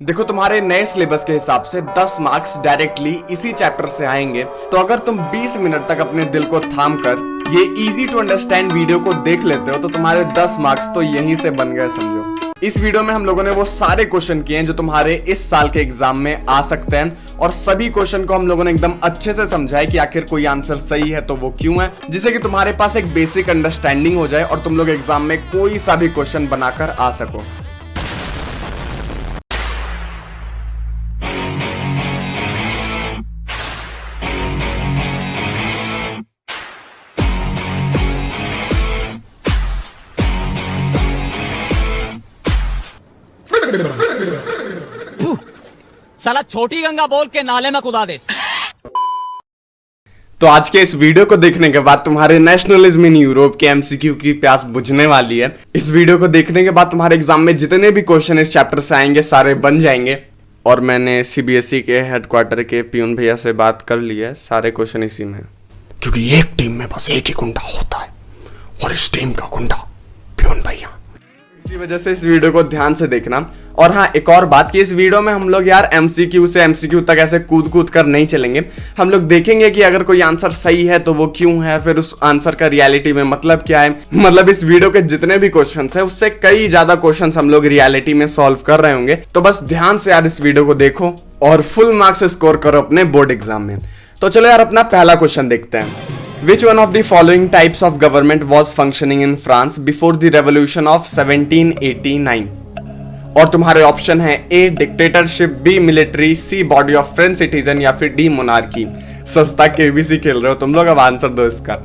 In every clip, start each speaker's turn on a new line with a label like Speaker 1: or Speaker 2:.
Speaker 1: देखो तुम्हारे नए सिलेबस के हिसाब से 10 मार्क्स डायरेक्टली इसी चैप्टर से आएंगे। तो अगर तुम 20 मिनट तक अपने दिल को थाम कर ये इजी टू अंडरस्टैंड वीडियो को देख लेते हो तो तुम्हारे 10 मार्क्स तो यहीं से बन गए समझो। इस वीडियो में हम लोगों ने वो सारे क्वेश्चन किए हैं जो तुम्हारे इस साल के एग्जाम में आ सकते हैं और सभी क्वेश्चन को हम लोगों ने एकदम अच्छे से समझा है कि आखिर कोई आंसर सही है तो वो क्यों है, जिससे कि तुम्हारे पास एक बेसिक अंडरस्टैंडिंग हो जाए और तुम लोग एग्जाम में कोई सा भी क्वेश्चन बनाकर आ सको।
Speaker 2: साला छोटी गंगा बोल के नाले में कुदा दे।
Speaker 1: तो आज के इस वीडियो को देखने के बाद तुम्हारे नेशनलिज्म इन यूरोप के एमसीक्यू की प्यास बुझने वाली है। इस वीडियो को देखने के बाद तुम्हारे एग्जाम में जितने भी क्वेश्चन इस चैप्टर से आएंगे सारे बन जाएंगे। और मैंने सीबीएसई के हेडक्वार्टर के पियून भैया से बात कर ली है, सारे क्वेश्चन इसी में है, क्योंकि एक टीम में बस एक ही गुंडा होता है और इस टीम का गुंडा पियून भैया। इसी वजह से इस वीडियो को ध्यान से देखना। और हाँ, एक और बात कि इस वीडियो में हम लोग यार एमसीक्यू से एमसीक्यू तक ऐसे कूद कूद कर नहीं चलेंगे। हम लोग देखेंगे कि अगर कोई आंसर सही है तो वो क्यों है, फिर उस आंसर का रियलिटी में मतलब क्या है। मतलब इस वीडियो के जितने भी क्वेश्चंस हैं उससे कई ज्यादा क्वेश्चंस हम लोग रियलिटी में सॉल्व कर रहे होंगे। तो बस ध्यान से यार इस वीडियो को देखो और फुल मार्क्स स्कोर करो अपने बोर्ड एग्जाम में। तो चलो यार अपना पहला क्वेश्चन देखते हैं। Which one of the following types of government was functioning in France before the revolution of 1789? और तुम्हारे ऑप्शन है A dictatorship, B military, C body of French citizen या फिर डी मोनार्की। सस्ता केबीसी खेल रहे हो तुम लोग, अब आंसर दो इसका।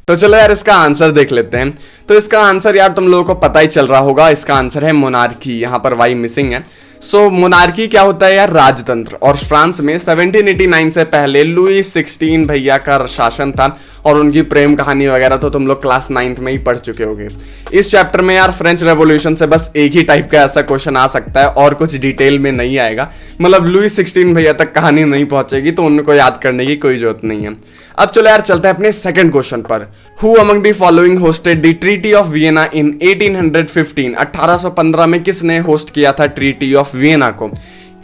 Speaker 1: तो चलो यार इसका आंसर देख लेते हैं। तो इसका आंसर यार तुम लोगों को पता ही चल रहा होगा, इसका आंसर है मोनार्की। यहाँ पर वाई मिसिंग है। सो मोनार्की क्या होता है यार? राजतंत्र। और फ्रांस में 1789 से पहले लुई 16 भैया का शासन था और उनकी प्रेम कहानी वगैरह तो तुम लोग क्लास 9th में ही पढ़ चुके होंगे। इस चैप्टर में यार फ्रेंच रेवोल्यूशन से बस एक ही टाइप का ऐसा क्वेश्चन आ सकता है और कुछ डिटेल में नहीं आएगा। मतलब लुई 16 भैया तक कहानी नहीं पहुंचेगी तो उनको याद करने की कोई जरूरत नहीं है। अब चलो यार चलते हैं अपने सेकंड क्वेश्चन पर। Who among the following hosted the treaty of Vienna in 1815? 1815 में किसने होस्ट किया था ट्रीटी ऑफ वियना को?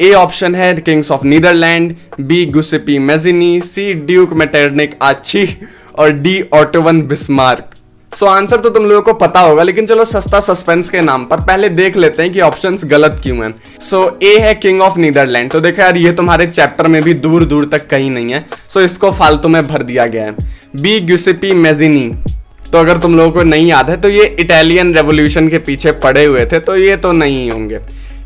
Speaker 1: ए ऑप्शन है kings of Netherland, B Giuseppe Mazzini, C Duke Metternich आची और D Otto von Bismarck. So answer तो तुम लोगों को पता होगा, लेकिन चलो सस्ता सस्पेंस के नाम पर पहले देख लेते हैं कि ऑप्शंस गलत क्यों हैं। सो ए है किंग ऑफ नीदरलैंड। तो देखो यार ये तुम्हारे चैप्टर में भी दूर दूर तक कहीं नहीं है, सो इसको फालतू में भर दिया गया है। बी गुसेपी मेजिनी, तो अगर तुम लोगों को नहीं याद है तो ये इटालियन रेवोल्यूशन के पीछे पड़े हुए थे, तो ये तो नहीं होंगे।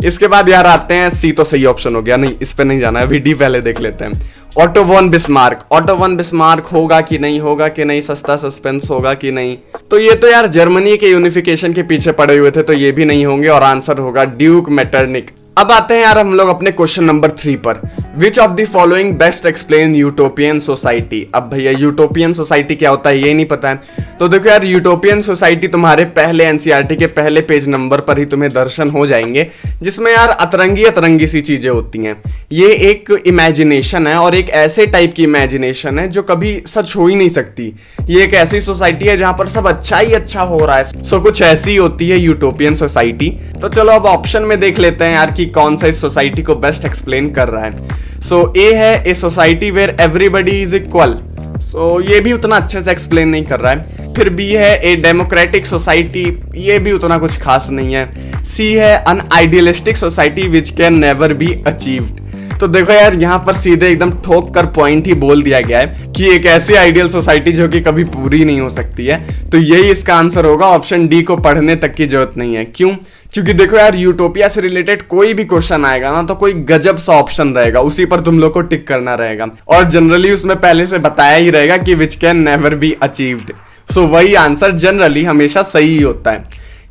Speaker 1: इसके बाद यार आते हैं सी, तो सही ऑप्शन हो गया। नहीं, इस पे नहीं जाना है, अभी डी पहले देख लेते हैं। Auto von Bismarck. Auto von Bismarck होगा कि नहीं होगा कि नहीं, सस्ता सस्पेंस होगा कि नहीं। तो ये तो यार जर्मनी के यूनिफिकेशन के पीछे पड़े हुए थे, तो ये भी नहीं होंगे और आंसर होगा ड्यूक मेटरनिक। अब आते हैं यार हम लोग अपने क्वेश्चन नंबर 3 पर। विच of the following best explain utopian society? अब भैया यूटोपियन सोसाइटी क्या होता है ये नहीं पता है तो देखो यार यूटोपियन सोसाइटी तुम्हारे पहले एनसीईआरटी के पहले पेज नंबर पर ही तुम्हें दर्शन हो जाएंगे, जिसमें यार अतरंगी सी चीजें होती हैं। ये एक इमेजिनेशन है और एक ऐसे टाइप की इमेजिनेशन है जो कभी सच हो ही नहीं सकती। ये एक ऐसी सोसाइटी है जहां पर सब अच्छा ही अच्छा हो रहा है। सो कुछ ऐसी होती है यूटोपियन सोसाइटी। तो चलो अब ऑप्शन में देख लेते हैं यार कि कौन सा इस सोसाइटी को बेस्ट एक्सप्लेन कर रहा है। सो ए है A society where everybody is equal. So ये भी उतना अच्छे से एक्सप्लेन नहीं कर रहा है। फिर बी है ए डेमोक्रेटिक सोसाइटी, ये भी उतना कुछ खास नहीं है। सी है an idealistic society which can never be achieved. तो देखो यार यहाँ पर सीधे एकदम ठोक कर पॉइंट ही बोल दिया गया है कि एक ऐसी आइडियल सोसाइटी जो कि कभी पूरी नहीं हो सकती है। तो यही इसका आंसर होगा। ऑप्शन डी को पढ़ने तक की जरूरत नहीं है। क्यों? क्योंकि देखो यार यूटोपिया से रिलेटेड कोई भी क्वेश्चन आएगा ना तो कोई गजब सा ऑप्शन रहेगा, उसी पर तुम लोग को टिक करना रहेगा और जनरली उसमें पहले से बताया ही रहेगा कि which can never be achieved. So वही आंसर जनरली हमेशा सही ही होता है।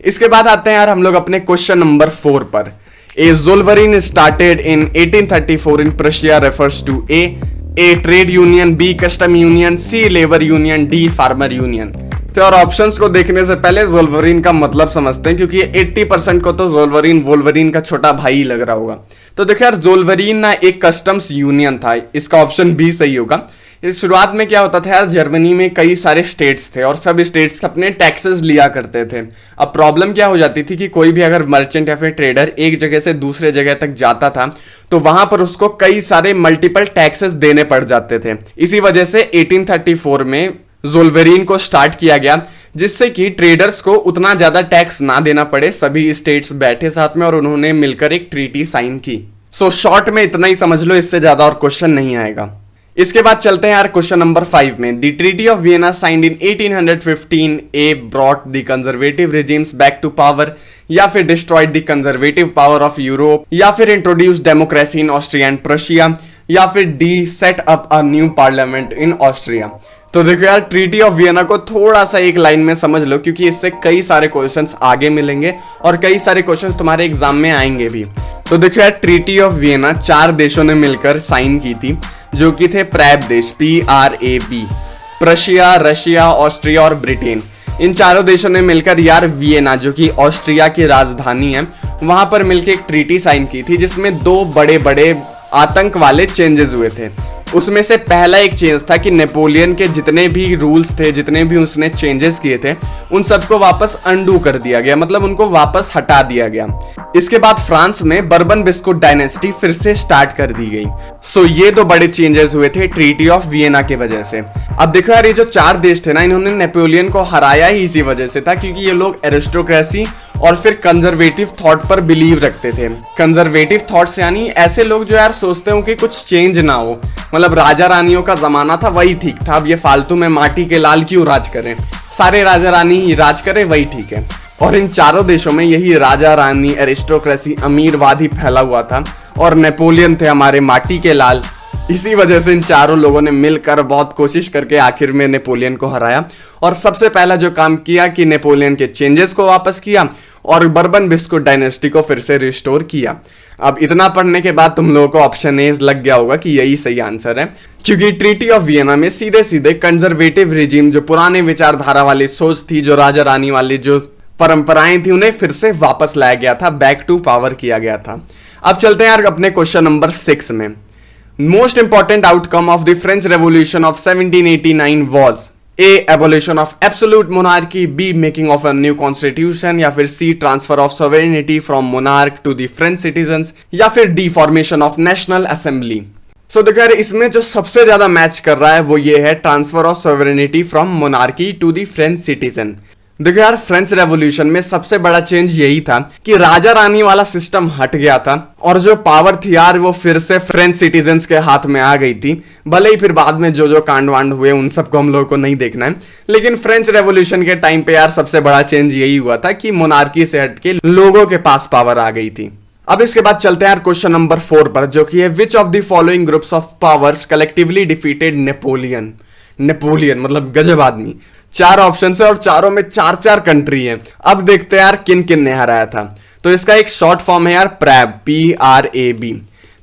Speaker 1: इसके बाद आते हैं यार हम लोग अपने क्वेश्चन नंबर 4 पर। A Zollverein started in 1834 in Prussia refers to A trade union, B custom union, C labor union, D farmer union। तो और ऑप्शंस को देखने से पहले जोल्वरीन का मतलब समझते हैं, क्योंकि 80% को तो जोल्वरीन वोल्वरीन का छोटा भाई लग रहा होगा। तो देखो यार जोल्वरीन ना एक कस्टम्स यूनियन था, इसका ऑप्शन बी सही होगा। इस शुरुआत में क्या होता था यार, जर्मनी में कई सारे स्टेट्स थे और सब स्टेट्स अपने टैक्सेस लिया करते थे। अब प्रॉब्लम क्या हो जाती थी कि कोई भी अगर मर्चेंट या फिर ट्रेडर एक जगह से दूसरे जगह तक जाता था तो वहां पर उसको कई सारे मल्टीपल टैक्सेस देने पड़ जाते थे। इसी वजह से 1834 में ज़ोल्वेरिन को स्टार्ट किया गया, जिससे कि ट्रेडर्स को उतना ज्यादा टैक्स ना देना पड़े। सभी स्टेट्स बैठे साथ में और उन्होंने मिलकर एक ट्रीटी साइन की। सो शॉर्ट में इतना ही समझ लो, इससे ज्यादा और क्वेश्चन नहीं आएगा। इसके बाद चलते हैं यार क्वेश्चन नंबर 5 में। The treaty of Vienna signed in 1815 A brought the conservative regimes back to power, या फिर destroyed the conservative power of Europe, या फिर introduce democracy in Austria and Prussia, या फिर D set up a new parliament in Austria. तो देखो यार, treaty of Vienna को थोड़ा सा एक लाइन में समझ लो, क्योंकि इससे कई सारे क्वेश्चंस आगे मिलेंगे और कई सारे क्वेश्चंस तुम्हारे एग्जाम में आएंगे भी। तो देखो यार, ट्रीटी ऑफ वियना 4 देशों ने मिलकर साइन की थी, जो कि थे प्रैब देश, PRAB, प्रशिया, रशिया, ऑस्ट्रिया और ब्रिटेन। इन चारों देशों ने मिलकर यार वियना, जो कि ऑस्ट्रिया की राजधानी है, वहां पर मिलकर एक ट्रीटी साइन की थी, जिसमें 2 बड़े बड़े आतंक वाले चेंजेस हुए थे। उसमें से पहला एक चेंज था कि नेपोलियन के जितने भी रूल्स थे, जितने भी उसने चेंजेस किए थे, उन सबको वापस अंडू कर दिया गया, मतलब उनको वापस हटा दिया गया। इसके बाद फ्रांस में बर्बन बिस्कुट डायनेस्टी फिर से स्टार्ट कर दी गई। सो ये 2 बड़े चेंजेस हुए थे ट्रीटी ऑफ वियना की वजह से। अब देखो यार, ये जो 4 देश थे ना, इन्होंने नेपोलियन को हराया ही इसी वजह से था, क्योंकि ये लोग एरिस्टोक्रेसी और फिर कंजर्वेटिव थॉट पर बिलीव रखते थे। कंजर्वेटिव थॉट्स यानी ऐसे लोग जो यार सोचते हो कि कुछ चेंज ना हो, मतलब राजा रानियों का जमाना था वही ठीक था, अब ये फालतू में माटी के लाल क्यों राज करें, सारे राजा रानी ही राज करें वही ठीक है। और इन चारों देशों में यही राजा रानी, एरिस्टोक्रेसी, अमीरवादी फैला हुआ था और नेपोलियन थे हमारे माटी के लाल। इसी वजह से इन चारों लोगों ने मिलकर बहुत कोशिश करके आखिर में नेपोलियन को हराया। और सबसे पहला जो काम किया कि नेपोलियन के चेंजेस को वापस किया और बर्बन बिस्कुट डायनेस्टी को फिर से रिस्टोर किया। अब इतना पढ़ने के बाद तुम लोगों को ऑप्शन ए लग गया होगा कि यही सही आंसर है, क्योंकि ट्रीटी ऑफ वियना में सीधे सीधे कंजर्वेटिव रिजीम, जो पुराने विचारधारा वाली सोच थी, जो राजा रानी वाली जो परंपराएं थी, उन्हें फिर से वापस लाया गया था, बैक टू पावर किया गया था। अब चलते हैं यार अपने क्वेश्चन नंबर 6 में। Most important outcome of the French revolution of 1789 was A. Abolition of absolute monarchy, B. Making of a new constitution, या फिर C. Transfer of sovereignty from monarch to the French citizens, या फिर D. Formation of National Assembly। सो देखो यार, इसमें जो सबसे ज्यादा मैच कर रहा है वो ये है, transfer of sovereignty from monarchy to the French citizen. देखो यार, फ्रेंच रेवोल्यूशन में सबसे बड़ा चेंज यही था कि राजा रानी वाला सिस्टम हट गया था और जो पावर थी यार वो फिर से फ्रेंच सिटीजन्स के हाथ में आ गई थी। भले ही फिर बाद में जो कांड वांड हुए उन सबको हम लोगों को नहीं देखना है, लेकिन फ्रेंच रेवोल्यूशन के टाइम पे यार सबसे बड़ा चेंज यही हुआ था कि मोनार्की से हट के लोगों के पास पावर आ गई थी। अब इसके बाद चलते हैं यार क्वेश्चन नंबर 4 पर, जो कि है विच of the following groups of powers collectively defeated Napoleon. Napoleon मतलब गजब आदमी। 4 ऑप्शन है और चारों में 4 कंट्री है। अब देखते हैं यार किन किन ने हराया था। तो इसका एक शॉर्ट फॉर्म है यार प्रैब, PRAB।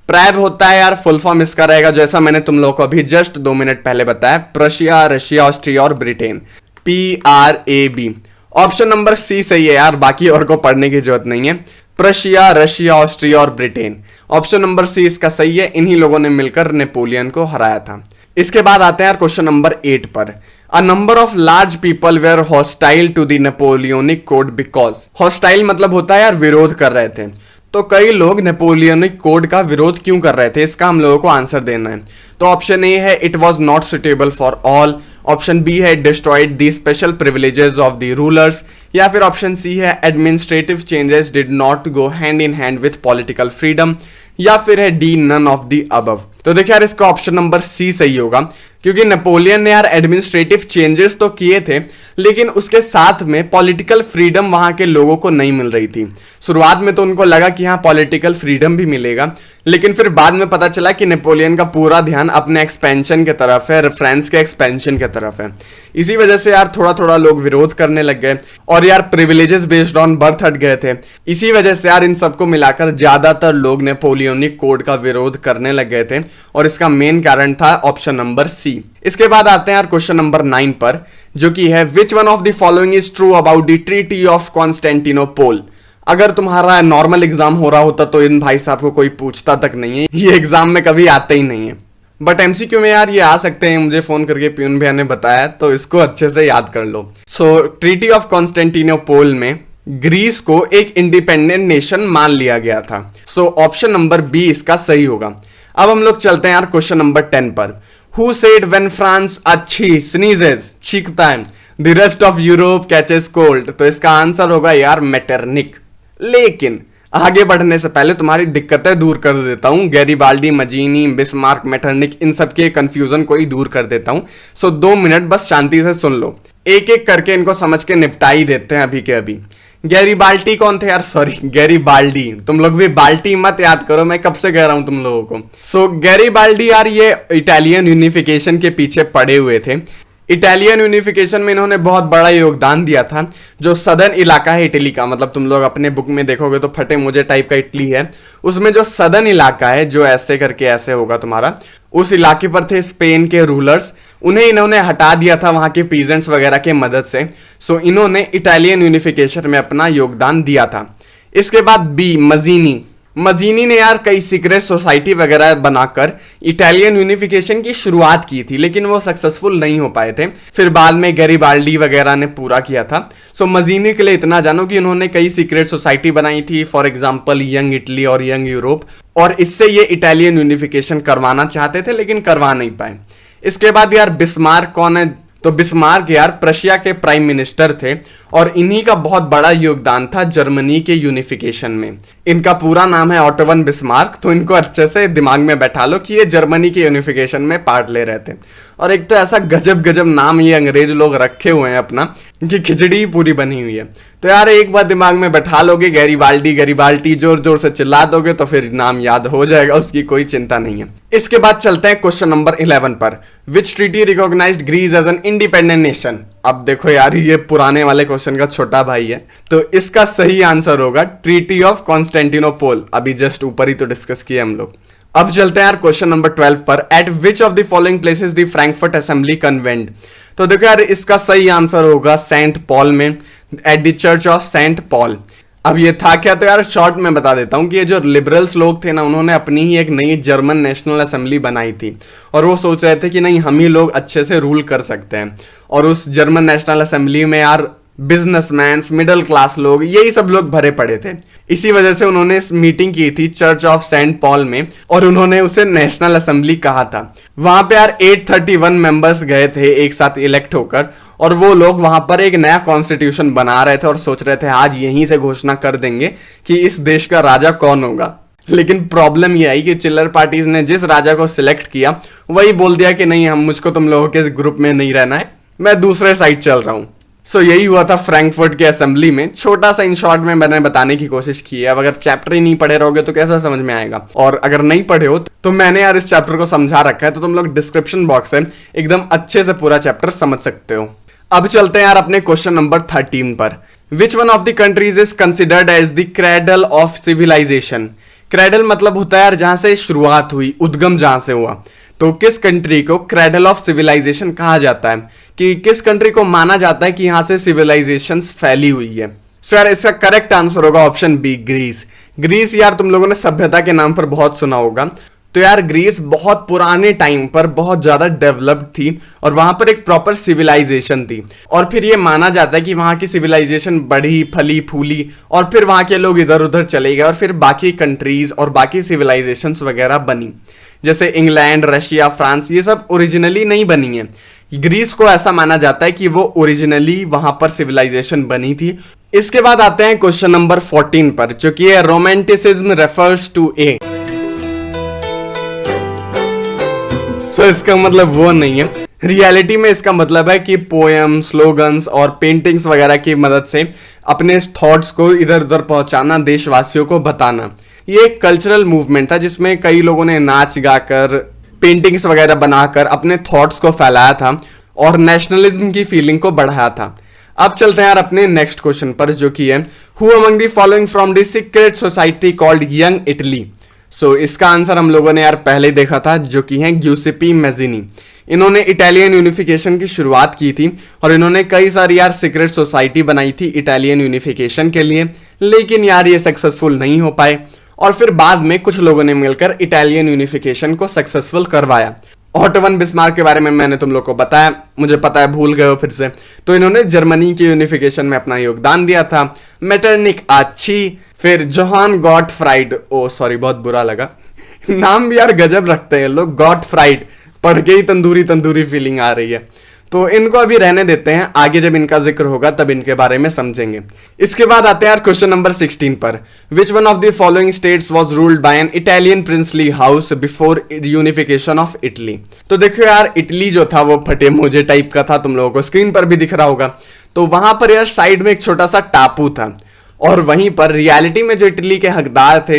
Speaker 1: प्रैब होता है यार, फुल फॉर्म इसका रहेगा जैसा मैंने तुम लोगों को अभी जस्ट 2 मिनट पहले बताया, प्रशिया, रशिया, ऑस्ट्रिया और Britain, PRAB। Option number C सही है यार, बाकी और को पढ़ने की जरूरत नहीं है। प्रशिया, रशिया, ऑस्ट्रिया और ब्रिटेन, ऑप्शन नंबर C इसका सही है। इन्हीं लोगों ने मिलकर नेपोलियन को हराया था। इसके बाद आते हैं यार क्वेश्चन नंबर 8 पर। A number of large people were hostile to the Napoleonic code because. Hostile मतलब होता है यार विरोध कर रहे थे। तो कई लोग नेपोलियनिक कोड का विरोध क्यों कर रहे थे, इसका हम लोगों को आंसर देना है। तो ऑप्शन ए है it was not suitable for all, option B है destroyed the special privileges of the rulers, या फिर ऑप्शन सी है administrative changes did not go hand in hand with political freedom, या फिर है D none of the above. तो देखिए यार, इसका ऑप्शन नंबर C सही होगा, क्योंकि नेपोलियन ने यार एडमिनिस्ट्रेटिव चेंजेस तो किए थे, लेकिन उसके साथ में पॉलिटिकल फ्रीडम वहां के लोगों को नहीं मिल रही थी। शुरुआत में तो उनको लगा कि हाँ पॉलिटिकल फ्रीडम भी मिलेगा, लेकिन फिर बाद में पता चला कि नेपोलियन का पूरा ध्यान अपने एक्सपेंशन के तरफ है, फ्रांस के एक्सपेंशन के तरफ है। इसी वजह से यार थोड़ा थोड़ा लोग विरोध करने लग गए और यार प्रिविलेजेस बेस्ड ऑन बर्थ हट गए थे। इसी वजह से यार इन सबको मिलाकर ज्यादातर लोग नेपोलियनिक कोड का विरोध करने लग गए थे और इसका मेन कारण था ऑप्शन नंबर C। इसके बाद आते हैं यार क्वेश्चन नंबर 9 पर, जो कि है विच one of the following is true about the treaty of Constantinople. अगर तुम्हारा नॉर्मल एग्जाम हो रहा होता तो इन भाई साहब को कोई पूछता तक नहीं है, ये एग्जाम में कभी आते ही नहीं है। बट एमसीक्यू में यार ये आ सकते हैं, मुझे फोन करके प्यून भैया ने बताया, तो इसको अच्छे से याद कर लो। सो ट्रीटी ऑफ कॉन्स्टेंटिनोपोल में ग्रीस को एक इंडिपेंडेंट नेशन मान लिया गया था। सो ऑप्शन नंबर बी इसका सही होगा। अब हम लोग चलते हैं यार क्वेश्चन नंबर 10 पर। हु सेड व्हेन फ्रांस अच्छी स्नीजेस, छींकता है, the rest of Europe catches cold? तो इसका आंसर होगा यार मेटरनिक। लेकिन आगे बढ़ने से पहले तुम्हारी दिक्कतें दूर कर देता हूं। गैरीबाल्डी, मजीनी, बिस्मार्क, मेटरनिक, इन सब के कंफ्यूजन को ही दूर कर देता हूं। सो 2 मिनट बस शांति से सुन लो, एक एक करके इनको समझ के निपटा ही देते हैं अभी के अभी। गैरीबाल्डी कौन थे यार? Sorry, Garibaldi. तुम लोग भी बाल्टी मत याद करो, मैं कब से कह रहा हूं तुम लोगों को। सो गैरीबाल्डी यार ये इटालियन यूनिफिकेशन के पीछे पड़े हुए थे। इटालियन यूनिफिकेशन में इन्होंने बहुत बड़ा योगदान दिया था। जो सदर्न इलाका है इटली का, मतलब तुम लोग अपने बुक में देखोगे तो फटे मुझे टाइप का इटली है, उसमें जो सदर्न इलाका है, जो ऐसे करके ऐसे होगा तुम्हारा, उस इलाके पर थे स्पेन के रूलर्स। उन्हें इन्होंने हटा दिया था वहां के पीजेंट्स वगैरह के मदद से। सो इन्होंने इटालियन यूनिफिकेशन में अपना योगदान दिया था। इसके बाद बी, मजीनी। मजीनी ने यार कई सीक्रेट सोसाइटी वगैरह बनाकर इटालियन यूनिफिकेशन की शुरुआत की थी, लेकिन वो सक्सेसफुल नहीं हो पाए थे। फिर बाद में गैरीबाल्डी वगैरह ने पूरा किया था। सो मजीनी के लिए इतना जानो कि उन्होंने कई सीक्रेट सोसाइटी बनाई थी, फॉर एग्जांपल यंग इटली और यंग यूरोप, और इससे ये इटालियन यूनिफिकेशन करवाना चाहते थे लेकिन करवा नहीं पाए। इसके बाद यार बिस्मार्क कौन है? तो बिस्मार्क यार प्रशिया के प्राइम मिनिस्टर थे और इन्हीं का बहुत बड़ा योगदान था जर्मनी के यूनिफिकेशन में। इनका पूरा नाम है ऑटोवन बिस्मार्क, तो इनको अच्छे से दिमाग में बैठा लो कि ये जर्मनी के यूनिफिकेशन में पार्ट ले रहे थे। और एक तो ऐसा गजब गजब नाम ये अंग्रेज लोग रखे हुए हैं अपना, कि खिचड़ी ही पूरी बनी हुई है। तो यार एक बार दिमाग में बैठा लोगे गैरीबाल्डी गैरीबाल्टी, जोर जोर से चिल्ला दोगे तो फिर नाम याद हो जाएगा, उसकी कोई चिंता नहीं है। इसके बाद चलते हैं क्वेश्चन नंबर 11 पर। Which treaty recognised Greece as an independent nation? अब देखो यार ये पुराने वाले क्वेश्चन का छोटा भाई है, तो इसका सही आंसर होगा ट्रीटी ऑफ कॉन्स्टेंटिनोपोल। अभी जस्ट ऊपर ही तो डिस्कस किया हम लोग। अब चलते हैं यार क्वेश्चन नंबर 12 पर। At which of the following places the Frankfurt assembly convened? तो देखो यार इसका सही आंसर होगा सेंट पॉल में, at the church of Saint Paul. अब ये था क्या? तो यार शॉर्ट में बता देता हूँ कि ये जो लिबरल्स लोग थे ना, उन्होंने अपनी ही एक नई जर्मन नेशनल असेंबली बनाई थी और वो सोच रहे थे कि नहीं हम ही लोग अच्छे से रूल कर सकते हैं। और उस जर्मन नेशनल असेंबली में यार बिजनेसमैन, मिडिल क्लास लोग, यही सब लोग भरे पड़े थे। इसी वजह से उन्होंने मीटिंग की थी चर्च ऑफ सेंट पॉल में और उन्होंने उसे नेशनल असेंबली कहा था। वहां पे यार 831 मेंबर्स गए थे एक साथ इलेक्ट होकर, और वो लोग वहां पर एक नया कॉन्स्टिट्यूशन बना रहे थे और सोच रहे थे आज यहीं से घोषणा कर देंगे कि इस देश का राजा कौन होगा। लेकिन प्रॉब्लम ये आई कि चिल्लर पार्टीज ने जिस राजा को सिलेक्ट किया वही बोल दिया कि नहीं, हम मुझको तुम लोगों के ग्रुप में नहीं रहना है, मैं दूसरे साइड चल रहा हूं। सो यही हुआ था फ्रैंकफर्ट के असेंबली में। छोटा सा इन शॉर्ट में मैंने बताने की कोशिश की है। अब अगर चैप्टर ही नहीं पढ़े रहोगे तो कैसा समझ में आएगा, और अगर नहीं पढ़े हो तो मैंने यार इस चैप्टर को समझा रखा है, तो तुम लोग डिस्क्रिप्शन बॉक्स है एकदम अच्छे से पूरा चैप्टर समझ सकते हो। अब चलते हैं यार अपने क्वेश्चन नंबर 13 पर। Which one of the countries is considered as the cradle of civilization? Cradle मतलब होता है यार जहां से शुरुआत हुई, उद्गम जहां से हुआ। तो किस कंट्री को क्रेडल ऑफ सिविलाइजेशन कहा जाता है, कि किस कंट्री को माना जाता है कि यहां से सिविलाइजेशन फैली हुई है? सो यार इसका करेक्ट आंसर होगा ऑप्शन बी, ग्रीस। ग्रीस यार तुम लोगों ने सभ्यता के नाम पर बहुत सुना होगा। तो यार ग्रीस बहुत पुराने टाइम पर बहुत ज्यादा डेवलप्ड थी और वहां पर एक प्रॉपर सिविलाइजेशन थी, और फिर ये माना जाता है कि वहां की सिविलाइजेशन बढ़ी फली फूली और फिर वहां के लोग इधर उधर चले गए और फिर बाकी कंट्रीज और बाकी सिविलाइजेशंस वगैरह बनी, जैसे इंग्लैंड, रशिया, फ्रांस, ये सब ओरिजिनली नहीं बनी है। ग्रीस को ऐसा माना जाता है कि वो ओरिजिनली वहां पर सिविलाइजेशन बनी थी। इसके बाद आते हैं क्वेश्चन नंबर 14 पर, जो कि है रोमांटिसिज्म रेफर्स टू ए। सो इसका मतलब वो नहीं है, रियलिटी में इसका मतलब है कि पोएम, स्लोगन्स और पेंटिंग्स वगैरह की मदद से अपने थॉट्स को इधर उधर पहुंचाना, देशवासियों को बताना। ये एक कल्चरल मूवमेंट था जिसमें कई लोगों ने नाच गाकर, पेंटिंग्स वगैरह बनाकर अपने थॉट्स को फैलाया था और नेशनलिज्म की फीलिंग को बढ़ाया था। अब चलते हैं यार अपने नेक्स्ट क्वेश्चन पर, जो कि है who among the following from the secret society called Young Italy? So इसका आंसर हम लोगों ने यार पहले देखा था, जो कि है ग्यूसेपी मैजिनी। इन्होंने इटालियन यूनिफिकेशन की शुरुआत की थी और इन्होंने कई सारी यार सीक्रेट सोसाइटी बनाई थी इटालियन यूनिफिकेशन के लिए, लेकिन यार ये सक्सेसफुल नहीं हो पाए और फिर बाद में कुछ लोगों ने मिलकर इटालियन यूनिफिकेशन को सक्सेसफुल करवाया। ऑटो वन बिस्मार्क के बारे में मैंने तुम लोग को बताया, मुझे पता है भूल गए हो फिर से। तो इन्होंने जर्मनी के यूनिफिकेशन में अपना योगदान दिया था। मेटरनिक आची, फिर जोहान गॉटफ्राइड, ओ सॉरी बहुत बुरा लगा नाम भी यार गजब रखते हैं लोग, गॉटफ्राइड, पढ़ के ही तंदूरी तंदूरी फीलिंग आ रही है। तो इनको अभी रहने देते हैं, आगे जब इनका जिक्र होगा तब इनके बारे में समझेंगे। इसके बाद आते हैं यार क्वेश्चन नंबर 16 पर। Which one of the following states was ruled bye an Italian princely house before unification of Italy. तो देखो यार, इटली जो था वो फटे मोजे टाइप का था, तुम लोगों को स्क्रीन पर भी दिख रहा होगा। तो वहां पर यार साइड में एक छोटा सा टापू था, और वहीं पर रियलिटी में जो इटली के हकदार थे,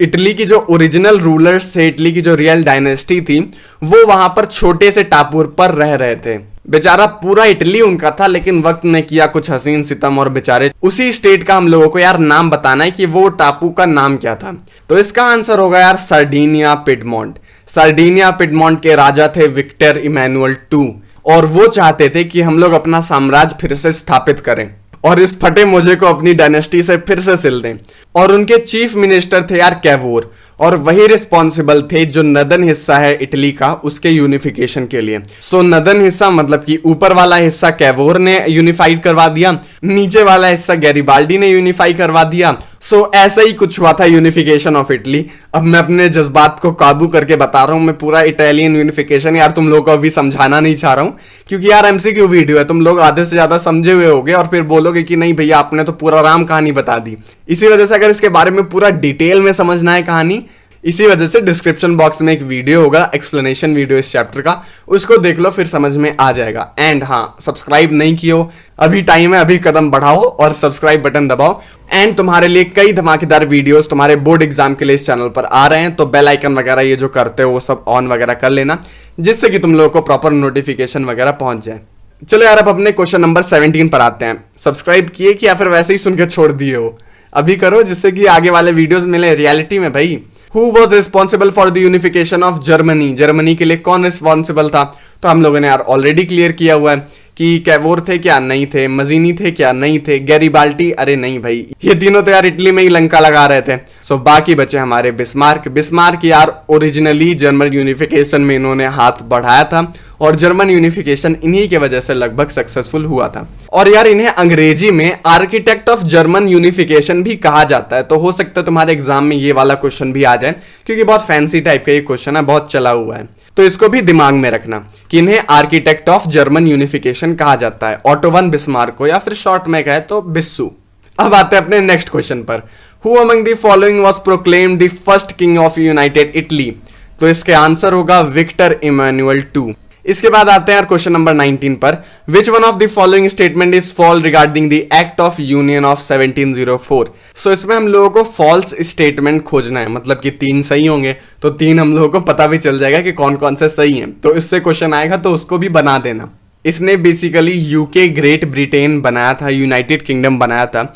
Speaker 1: इटली की जो ओरिजिनल रूलर्स थे, इटली की जो रियल डायनेस्टी थी, वो वहां पर छोटे से टापू पर रह रहे थे। बेचारा पूरा इटली उनका था, लेकिन वक्त ने किया कुछ हसीन सितम, और बेचारे उसी स्टेट का हम लोगों को यार नाम बताना है कि वो टापू का नाम क्या था। तो इसका आंसर होगा यार सर्डिनिया पिडमोंट। सर्डिनिया पिडमोंट के राजा थे विक्टर इमैनुअल II, और वो चाहते थे कि हम लोग अपना साम्राज्य फिर से स्थापित करें और इस फटे मोजे को अपनी डायनेस्टी से फिर से सिल दें। और उनके चीफ मिनिस्टर थे यार कैवोर, और वही रिस्पॉन्सिबल थे जो नदन हिस्सा है इटली का उसके यूनिफिकेशन के लिए। सो नदन हिस्सा मतलब कि ऊपर वाला हिस्सा कैवोर ने यूनिफाइड करवा दिया, नीचे वाला हिस्सा गैरिबाल्डी ने यूनिफाई करवा दिया। सो ऐसा ही कुछ हुआ था यूनिफिकेशन ऑफ इटली। अब मैं अपने जज्बात को काबू करके बता रहा हूं, मैं पूरा इटालियन यूनिफिकेशन यार तुम लोगों को अभी समझाना नहीं चाह रहा हूं, क्योंकि यार एमसीक्यू वीडियो है, तुम लोग आधे से ज्यादा समझे हुए होगे और फिर बोलोगे कि नहीं भैया आपने तो पूरा राम कहानी बता दी। इसी वजह से अगर इसके बारे में पूरा डिटेल में समझना है कहानी, इसी वजह से डिस्क्रिप्शन बॉक्स में एक वीडियो होगा, एक्सप्लेनेशन वीडियो इस चैप्टर का, उसको देख लो, फिर समझ में आ जाएगा। एंड हाँ, सब्सक्राइब नहीं किए हो, अभी टाइम है, अभी कदम बढ़ाओ और सब्सक्राइब बटन दबाओ। एंड तुम्हारे लिए कई धमाकेदार वीडियोस तुम्हारे बोर्ड एग्जाम के लिए इस चैनल पर आ रहे हैं, तो बेल आइकन वगैरह ये जो करते हो वो सब ऑन वगैरह कर लेना, जिससे कि तुम लोगों को प्रॉपर नोटिफिकेशन वगैरह पहुंच जाए। चलो यार, अब अपने क्वेश्चन नंबर 17 पर आते हैं। सब्सक्राइब किए कि या फिर वैसे ही सुन के छोड़ दिए हो? अभी करो, जिससे कि आगे वाले वीडियोस मिले रियलिटी में भाई। Who was responsible for the unification of Germany? Germany के लिए कौन रिस्पॉन्सिबल था? तो हम लोगों ने यार ऑलरेडी क्लियर किया हुआ है कि कैवोर थे क्या? नहीं थे। मजीनी थे क्या? नहीं थे। गैरिबाल्टी? अरे नहीं भाई, ये तीनों तो यार इटली में ही लंका लगा रहे थे। सो बाकी बचे हमारे बिस्मार्क। बिस्मार्क यार ओरिजिनली जर्मन यूनिफिकेशन में इन्होंने हाथ बढ़ाया था, और जर्मन यूनिफिकेशन इन्हीं के वजह से लगभग सक्सेसफुल हुआ था। और यार इन्हें अंग्रेजी में आर्किटेक्ट ऑफ जर्मन यूनिफिकेशन भी कहा जाता है। तो हो सकता है तुम्हारे एग्जाम में ये वाला क्वेश्चन भी आ जाए, क्योंकि बहुत फैंसी टाइप का ये क्वेश्चन है, बहुत चला हुआ है। तो इसको भी दिमाग में रखना कि इन्हें आर्किटेक्ट ऑफ जर्मन यूनिफिकेशन कहा जाता है, ऑटो वन बिस्मार्क को, या फिर शॉर्ट में कहे तो बिस्सू। अब आते हैं अपने नेक्स्ट क्वेश्चन पर। Who among the following was proclaimed the first king of United Italy? तो इसके आंसर होगा विक्टर इमैनुअल II। इसके बाद आते हैं यार क्वेश्चन नंबर 19 पर। Which one of the following statement is false regarding the act of union of 1704? So इसमें हम लोगों को फॉल्स स्टेटमेंट खोजना है, मतलब कि 3 सही होंगे तो 3 हम लोगों को पता भी चल जाएगा कि कौन कौन से सही हैं। तो इससे क्वेश्चन आएगा तो उसको भी बना देना। इसने बेसिकली यूके ग्रेट ब्रिटेन बनाया था, यूनाइटेड किंगडम बनाया था,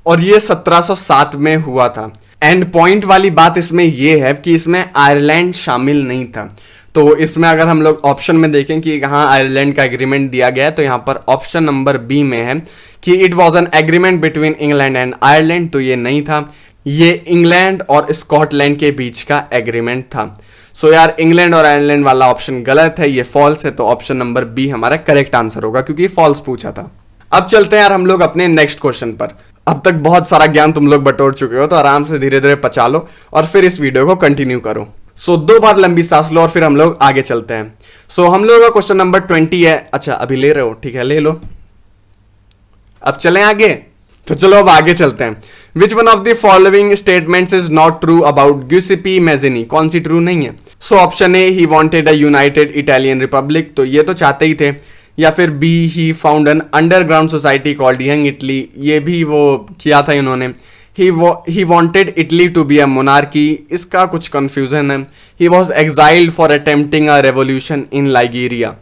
Speaker 1: और ये 1707 में हुआ था। एंड पॉइंट वाली बात इसमें यह है कि इसमें आयरलैंड शामिल नहीं था। तो इसमें अगर हम लोग ऑप्शन में देखें कि कहाँ आयरलैंड का एग्रीमेंट दिया गया है, तो यहाँ पर ऑप्शन नंबर बी में है कि it was an agreement between England and Ireland. तो ये नहीं था, ये इंग्लैंड और स्कॉटलैंड के बीच का एग्रीमेंट था। सो यार इंग्लैंड और आयरलैंड वाला ऑप्शन गलत है, ये फॉल्स है। तो ऑप्शन नंबर बी हमारा करेक्ट आंसर होगा, क्योंकि फॉल्स पूछा था। अब चलते हैं यार हम लोग अपने नेक्स्ट क्वेश्चन पर। अब तक बहुत सारा ज्ञान तुम लोग बटोर चुके हो, तो आराम से धीरे धीरे पचा लो और फिर इस वीडियो को कंटिन्यू करो। सो 2 बार लंबी सांस लो और फिर हम लोग आगे चलते हैं। सो हम लोग का क्वेश्चन नंबर 20 है। अच्छा अभी ले रहे हो, ठीक है ले लो। अब चलें आगे, तो चलो अब आगे चलते हैं। Which one of the following statements is not true about Giuseppe Mazzini? कौन सी ट्रू नहीं है? So option A, he wanted a united Italian republic, तो ये तो चाहते ही थे। या फिर B, he found an underground society called Young Italy, ये भी वो किया था इन्होंने। He wanted Italy to be a monarchy, इसका कुछ कंफ्यूजन है। He was exiled for attempting a revolution in Nigeria,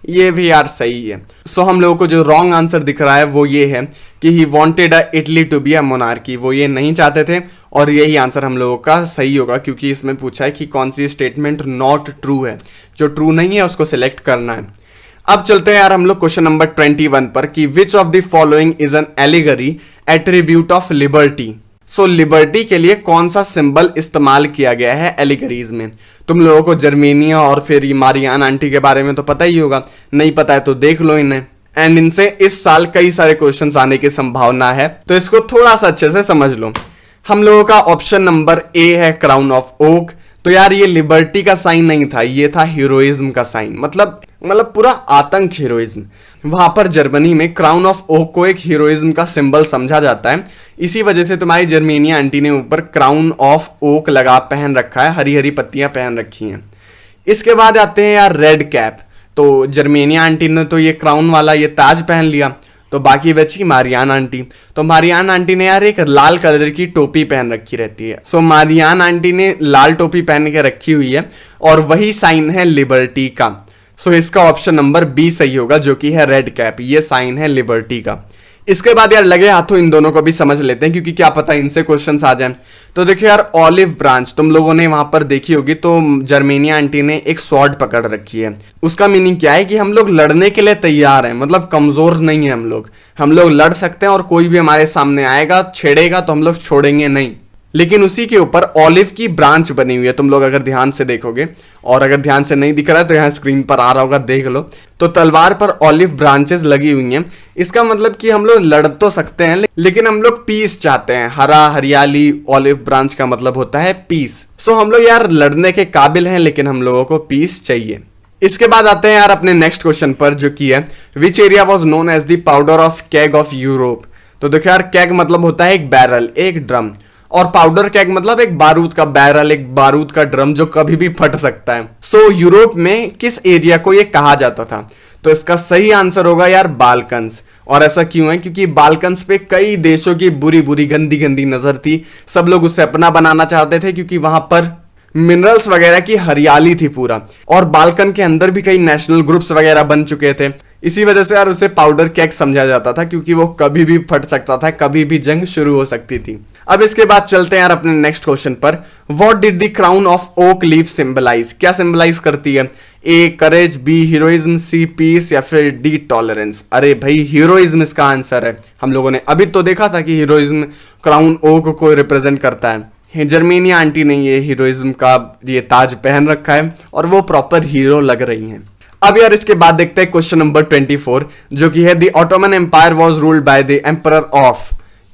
Speaker 1: ये भी यार सही है। सो हम लोगों को जो रॉन्ग आंसर दिख रहा है वो ये है कि he wanted Italy to be a monarchy, वो ये नहीं चाहते थे, और यही आंसर हम लोगों का सही होगा, क्योंकि इसमें पूछा है कि कौन सी स्टेटमेंट नॉट ट्रू है। जो ट्रू नहीं है उसको सिलेक्ट करना है। अब चलते हैं यार हम लोग क्वेश्चन नंबर 21 पर कि विच of the following is an allegory attribute of liberty? So liberty के लिए कौन सा सिंबल इस्तेमाल किया गया है एलिगरीज में? तुम लोगों को जर्मेनिया और फिर मारियान आंटी के बारे में तो पता ही होगा, नहीं पता है तो देख लो इन्हें। एंड इनसे इस साल कई सारे क्वेश्चंस आने की संभावना है, तो इसको थोड़ा सा अच्छे से समझ लो। हम लोगों का ऑप्शन नंबर ए है क्राउन ऑफ ओक। तो यार ये लिबर्टी का साइन नहीं था, ये था हीरोइज्म का साइन, मतलब पूरा आतंक हीरोइज्म। वहां पर जर्मनी में क्राउन ऑफ ओक को एक हीरोइज्म का सिंबल समझा जाता है। इसी वजह से तुम्हारी जर्मेनिया आंटी ने ऊपर क्राउन ऑफ ओक लगा पहन रखा है, हरी हरी पत्तियां पहन रखी हैं। इसके बाद आते हैं यार रेड कैप। तो जर्मेनिया आंटी ने तो ये क्राउन वाला ये ताज पहन लिया, तो बाकी बची मारियान आंटी। तो मारियान आंटी ने यार एक लाल कलर की टोपी पहन रखी रहती है। सो मारियान आंटी ने लाल टोपी पहन के रखी हुई है और वही साइन है लिबर्टी का। सो इसका ऑप्शन नंबर बी सही होगा, जो कि है रेड कैप, ये साइन है लिबर्टी का। इसके बाद यार लगे हाथों इन दोनों को भी समझ लेते हैं, क्योंकि क्या पता इनसे क्वेश्चंस आ जाएं। तो देखिए यार ऑलिव ब्रांच तुम लोगों ने वहां पर देखी होगी, तो जर्मेनिया आंटी ने एक स्वॉर्ड पकड़ रखी है। उसका मीनिंग क्या है कि हम लोग लड़ने के लिए तैयार हैं, मतलब कमजोर नहीं है हम लोग लड़ सकते हैं और कोई भी हमारे सामने आएगा छेड़ेगा तो हम लोग छोड़ेंगे नहीं। लेकिन उसी के ऊपर ऑलिव की ब्रांच बनी हुई है, तुम लोग अगर ध्यान से देखोगे, और अगर ध्यान से नहीं दिख रहा है तो यहाँ स्क्रीन पर आ रहा होगा, देख लो। तो तलवार पर ऑलिव ब्रांचेस लगी हुई हैं। इसका मतलब कि हम लोग लड़ तो सकते हैं लेकिन हम लोग पीस चाहते हैं। हरा हरियाली ऑलिव ब्रांच का मतलब होता है पीस। सो हम लोग यार लड़ने के काबिल हैं, लेकिन हम लोगों को पीस चाहिए। इसके बाद आते हैं यार अपने नेक्स्ट क्वेश्चन पर, जो कि है which area was known as the powder of keg of Europe. तो देखो यार केग मतलब होता है एक बैरल, एक ड्रम, और पाउडर केग मतलब एक बारूद का बैरल, एक बारूद का ड्रम जो कभी भी फट सकता है। सो यूरोप में किस एरिया को ये कहा जाता था? तो इसका सही आंसर होगा यार बाल्कन्स। और ऐसा क्यों है? क्योंकि बाल्कन्स पे कई देशों की बुरी बुरी गंदी गंदी नजर थी। सब लोग उसे अपना बनाना चाहते थे, क्योंकि वहां पर मिनरल्स वगैरह की हरियाली थी पूरा, और बाल्कन के अंदर भी कई नेशनल ग्रुप्स वगैरह बन चुके थे। इसी वजह से यार उसे पाउडर केक समझा जाता था, क्योंकि वो कभी भी फट सकता था, कभी भी जंग शुरू हो सकती थी। अब इसके बाद चलते हैं यार अपने नेक्स्ट क्वेश्चन पर। What did the crown of oak leaf symbolize? क्या सिंबलाइज करती है? A courage, B heroism, C peace, या फिर डी टॉलरेंस? अरे भाई हीरोइज्म इसका आंसर है। हम लोगों ने अभी तो देखा था कि हीरोइज्म क्राउन ओक को रिप्रेजेंट करता है। जर्मेनिया आंटी ने ये हीरोइज्म का ये ताज पहन रखा है और वो प्रॉपर हीरो लग रही हैं। अब यार इसके बाद देखते हैं क्वेश्चन नंबर 24, जो कि है the Ottoman empire was ruled by the emperor of.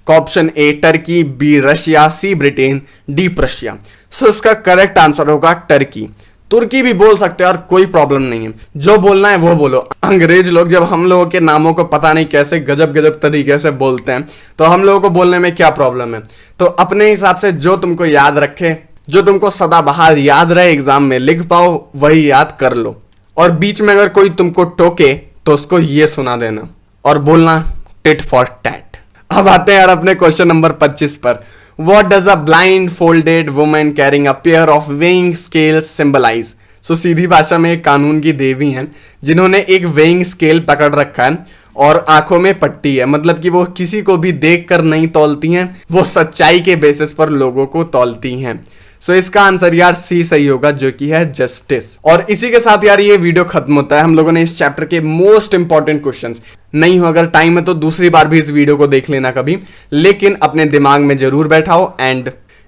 Speaker 1: Option A Turkey, B Russia, C Britain, D Prussia. So इसका करेक्ट आंसर होगा टर्की। तुर्की भी बोल सकते हो और कोई प्रॉब्लम नहीं है, जो बोलना है वो बोलो। अंग्रेज लोग जब हम लोगों के नामों को पता नहीं कैसे गजब गजब तरीके से बोलते हैं, तो हम लोगों को बोलने में क्या प्रॉब्लम है? तो अपने हिसाब से जो तुमको याद रखे, जो तुमको सदाबहार याद रहे, एग्जाम में लिख पाओ, वही याद कर लो। और बीच में अगर कोई तुमको टोके तो उसको ये सुना देना और बोलना टिट फॉर टैट। अब आते हैं यार अपने क्वेश्चन नंबर 25 पर। What does a blindfolded woman carrying a pair of weighing scales symbolize? So सीधी भाषा में एक कानून की देवी हैं जिन्होंने एक वेइंग स्केल पकड़ रखा है और आंखों में पट्टी है, मतलब कि वो किसी को भी देखकर नहीं तौलती हैं, वो सच्चाई के बेसिस पर लोगों को तौलती हैं। सो इसका आंसर यार सी सही होगा, जो कि है जस्टिस। और इसी के साथ यार ये वीडियो खत्म होता है। हम लोगों ने इस चैप्टर के मोस्ट इंपॉर्टेंट क्वेश्चंस, नहीं हो अगर टाइम है तो दूसरी बार भी इस वीडियो को देख लेना कभी, लेकिन अपने दिमाग में जरूर बैठाओ।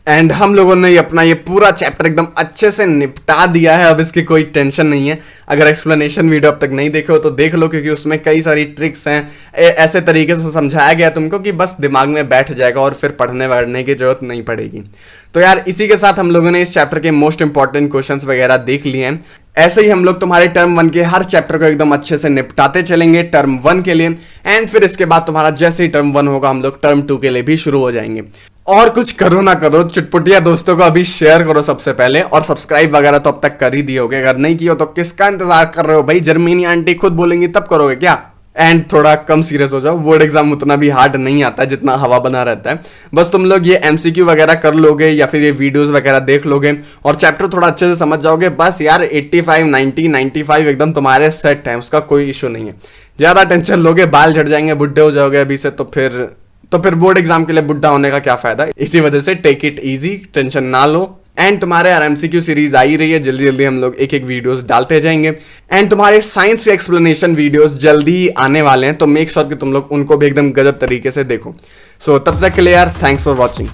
Speaker 1: एंड हम लोगों ने अपना ये पूरा चैप्टर एकदम अच्छे से निपटा दिया है। अब इसकी कोई टेंशन नहीं है। अगर एक्सप्लेनेशन वीडियो अब तक नहीं देखे हो तो देख लो, क्योंकि उसमें कई सारी ट्रिक्स हैं, ऐसे तरीके से समझाया गया तुमको कि बस दिमाग में बैठ जाएगा और फिर पढ़ने वढ़ने की जरूरत नहीं पड़ेगी। तो यार इसी के साथ हम लोगों ने इस चैप्टर के मोस्ट इंपॉर्टेंट क्वेश्चंस वगैरह देख लिए हैं। ऐसे ही हम लोग तुम्हारे टर्म 1 के हर चैप्टर को एकदम अच्छे से निपटाते चलेंगे टर्म 1 के लिए, एंड फिर इसके बाद तुम्हारा जैसे ही टर्म 1 होगा हम लोग टर्म 2 के लिए भी शुरू हो जाएंगे। और कुछ करो ना करो, चुटपुटिया दोस्तों को अभी शेयर करो सबसे पहले, और सब्सक्राइब वगैरह तो अब तक कर ही दिए होगे। अगर नहीं किया तो किसका इंतजार कर रहे हो भाई? जर्मनी आंटी खुद बोलेंगी तब करोगे क्या? एंड थोड़ा कम सीरियस हो जाओ, बोर्ड एग्जाम उतना भी हार्ड नहीं आता जितना हवा बना रहता है। बस तुम लोग ये एमसीक्यू वगैरह कर लोगे या फिर ये वीडियोस वगैरह देख लोगे और चैप्टर थोड़ा अच्छे से समझ जाओगे, बस यार 85 90 95 एकदम तुम्हारे सेट है, उसका कोई इशू नहीं है। ज्यादा टेंशन लोगे बाल झड़ जाएंगे, बुढ़े हो जाओगे अभी से, तो फिर बोर्ड एग्जाम के लिए बुढ़ा होने का क्या फायदा। इसी वजह से टेक इट इजी, टेंशन ना लो। एंड तुम्हारे एमसीक्यू सीरीज आ ही रही है, जल्दी जल्दी हम लोग एक एक वीडियोस डालते जाएंगे। एंड तुम्हारे साइंस के एक्सप्लेनेशन वीडियोस जल्दी ही आने वाले हैं, तो मेक श्योर कि तुम लोग उनको भी एकदम गजब तरीके से देखो। सो तब तक के लिए यार थैंक्स फॉर वॉचिंग।